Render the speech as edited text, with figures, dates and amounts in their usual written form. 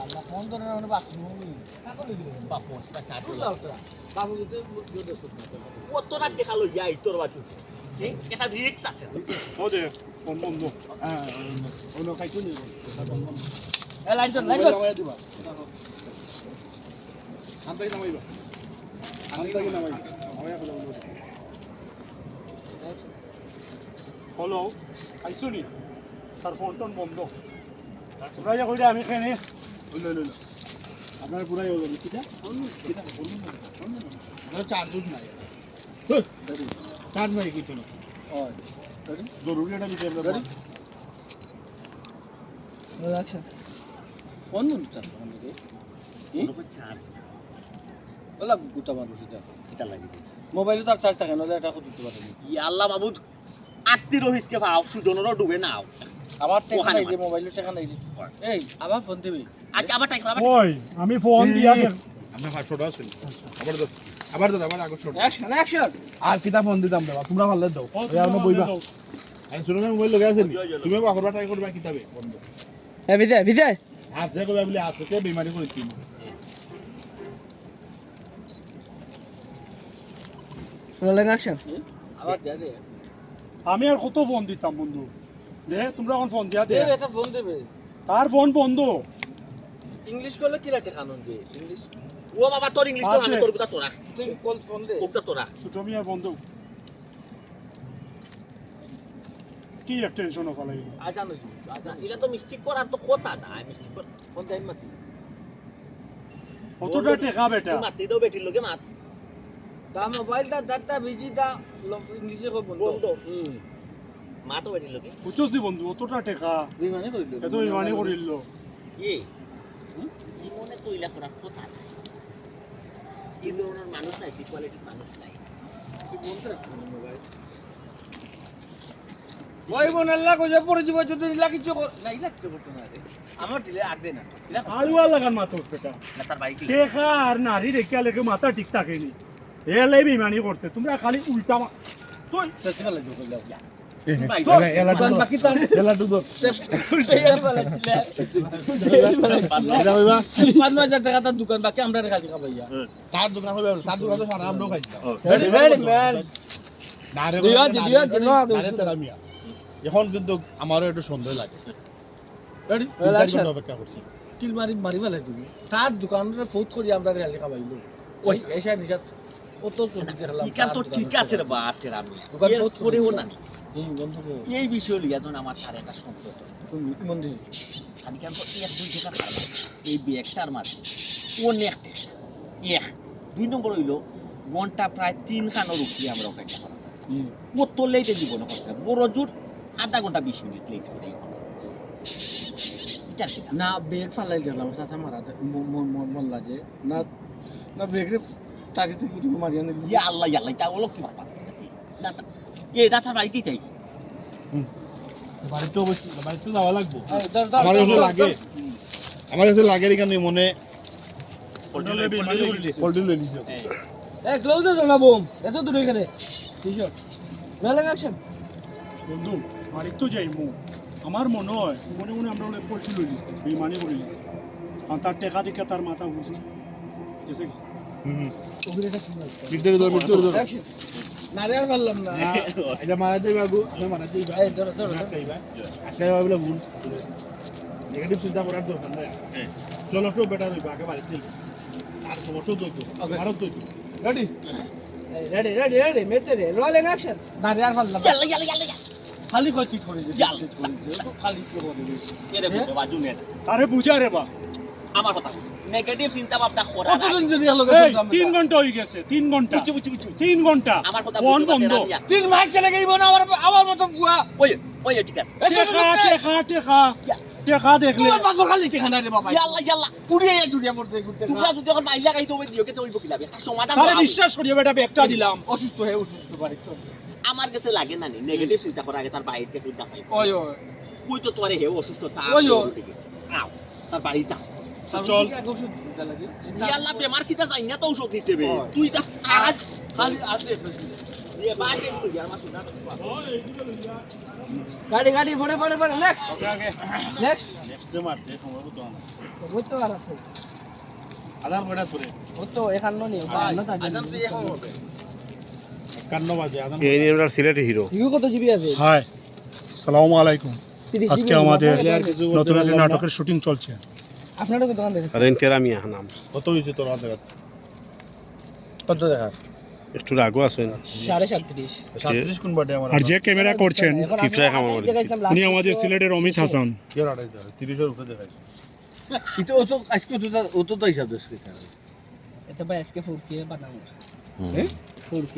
আল্লাহ phone তো না মানে বাকি মুভি কাকো লিখি বাপু তা চাট বাবু কিন্তু জোরে শুনতে কত না দেখা লই যাই তোর বাচ্চু ঠিক এটা রিস্ক আছে ও যে বন্ধ বন্ধ হ্যাঁ অন্য খাইছো নি এ লাইন ধর নামাই দিবা আমটাকে নামাইবা আমটাকে নামাইবা নামাইয়া কথা বলবো হলো খাইছো নি তার ফোন টোন বন্ধ তোমরা যা কইরা আমি খাইনি লই আপনার পুরাই হলো কিটা কিটা বলুন না চার্জ নাই চার্জ নাই কিছু না জরুরি এটা দিতে আমরা আচ্ছা ফোন নুন চার্জ আমাকে চার্জ বলা গুটা মারো সেটা এটা লাগি মোবাইলে তো চার্জ থাকে না এটা কত দিতে পারে ই আল্লাহ মাবুদ আত্তি রহিসকে ভাও সুজনেরও ডুবে নাও আবার টাকা নাই রে মোবাইলে টাকা নাই রে এই আবার ফোন দিবি আবার টাকা আবার ওই আমি ফোন দিয়া আমরা 500 টাকা ছিল আবার দাও আবার আগো ছোট অ্যাকশন আর কিটা ফোন দিতাম দাও তোমরা ভালো দাও এই আমরা বইবা আমি শুনো না মোবাইল লাগা আছে তুমি বাকরবা ট্রাই করবা কিতাবে বন্ধ এ বিজয় আর যে কবে বলে আসতে বেমারি করেছি রোলিং অ্যাকশন আবার যা দে আমি আর কত ফোন দিতাম বন্ধু দে তোমরা কোন ফোন দিয়া দে এটা ফোন দেবে তার ফোন বন্ধ ইংলিশ করলে কি লাগে কানুন দে ইংলিশ ও বাবা তোর ইংলিশ কর আমি তোর কথা তোরা তুই কল ফোন দে ওটা তোরা ছোট মিয়া বন্ধু কি এক টেনশন হলাই আজানো আজান এটা তো মিস্টেক করার তো কথা না মিস্টেক কর ফোন দেই মাতি কতটা টাকা বেটা মাতি দাও বেটির লগে মাত দা মোবাইল দা ডাটা বিজি দা ইংলিশে কো বন্ধ মা তো বেটির লগে বুঝছস দি বন্ধু কতটা টাকা বিমানে করিল এত বিমানে করিল কি কি মনে কইলা করার কথা না এই ধরনের মানুষ নাই কি কোয়ালিটির মানুষ নাই কি বলতে মোবাইল ওই মন আল্লাহ কইছে পড়ে যাব যদি লাগিছ নাই লাগছে করতে না রে আমার দিলে আগে না এটা আলুয়া লাগান মাথা বেটা না তার বাইক টাকা আর নারী রেখে লেগে মাথা ঠিক থাকেনি এলে বিমানি করছে তোমরা খালি উল্টা তুই চেষ্টা লাগবে কইলা দোকান বাকি আমরা খালি খাবাইয়া তার দোকান হবে তার দোকান তো সারা আমরাও খাইছি এখন কিন্তু আমারও একটু সন্দেহ লাগে অপেক্ষা করছি কিল মারি ফেলে তুমি তার দোকানের ফোট করি আমরা খালি খাবাইলো ওই এসা নিশা অত ঠিক আছে রে বাপ আমি দোকান ফোট করেও না এই বিষয় লিয়া যখন আমার তার একটা সম্পর্ক তুমি মন্দির আমি কেন তো এক দুই টাকা খারাপ এই ব্যাগটার মাঝে অনেক টেস্ট এক দুই নম্বর হইল ঘন্টা প্রায় 3 খানো রুটি আমরা অপেক্ষা করা কত লেটে জীবনে করছে বড় জোর আধা ঘন্টা 20 মিনিট লেট করে না ব্যাগ ফালাই গেলাম চাচা মারা মন লাগে না না ব্যাগরে তাকে তো কিছু মারিয়া না ইয়া আল্লাহ তা ওলো কি মার পাচ্ছে না এই দাতা বাড়িতেই তাই বাড়িতে অবশ্যই বাড়িতে যাওয়া লাগবে আমার কাছে লাগে এখানে মনে পোল্ট্রি লই নিছে এই ক্লোজ দে না বোম এত দূর এখানে টি-শার্ট রোলিং অ্যাকশন বন্ধু বাড়িতে তো যাইমু আমার মনে হয় মনে মনে আমরা পোল্ট্রি লই নিছে বেমানি করে নিছে কারণ তার টাকা দিকে তার মাথা ঘুরছে এসে ওগুলোটা কি মিটদের ধর না রে আর পারলাম না এটা মারা দেই বাবু আমি মারা দেই ভাই এই ধরো খাইবা আজকে বলে ভুল নেগেটিভ চিন্তা করার দরকার নাই চলো তো বেটা হইবা আগে বাড়িতে আর সমস্যা তো আমারও তো রেডি মেতে রে রোলিং অ্যাকশন না রে আর পারলাম ইয়াল্লা খালি কইছি করে দে খালি কি করে দে এরে বুঝে বাজু নে আরে বুঝা রে বা আমার কথা নেগেটিভ চিন্তা ভাবনা করা না কতদিন ধরে লগে 3 ঘন্টা হই গেছে 3 ঘন্টা বুঝছি 3 ঘন্টা আমার কথা ফোন বন্ধ 3 মাস চলে গইব না আমার মত বুয়া ওই ঠিক আছে টেকা দেখলে তোমার পাছর খালি টেকা না রে বাবা ইয়াল্লা পুড়িয়ে জুড়িয়া পড়তে ঘুরতে তোমরা যদি এখন মাইলা গাইতে হবে দিও কে তো হইব কি লাভ একটা সমাধান আরে বিশ্বাস করিও বেটা ব্যাগটা দিলাম অসুস্থ বাড়ি তো আমার কাছে লাগে না নেগেটিভ চিন্তা করা আগে তার বাইরে একটু যাচাই ওই কই তো তোরে হে অসুস্থ তা উঠে গেছে আও তার বাড়ি দাও চল ইয়াল্লা বেমার কিটা যাই না তো ঔষধ দিতে হবে তুই যা আজ খালি আসে ये बात है तो यार मासुदा गाड़ी गाड़ी फोड़े नेक्स्ट नेक्स्ट যে মারতে সময় কত আনা ওই তো আর আছে আধার কয়টা ধরে ও তো এখানে নেই আজান তো এখন হবে 51 বাজে আধার এই নিয়ে আমরা সিলেটের হিরো ইউ কত জিবি আছে হাই আসসালামু আলাইকুম 30 আজকে আমাদের নতুন একটা নাটকের শুটিং চলছে আপনারও কি দোকান দেখেন রেন তেরামিয়া নাম কত হয়েছে তোর হাতে কত দেখা একটু রাগও আছে না 37.5 37 কোন বাটে আমার আর যে ক্যামেরা করছেন ফিফরা খামার করে দিছে। উনি আমাদের সিলেটের অমিত হাসান কি আর 30 এর উপরে দেখাইছে এটা ও তো আজকে তো হিসাব দিস কি এটা ভাই আজকে 4K বানাবো হ্যাঁ 4K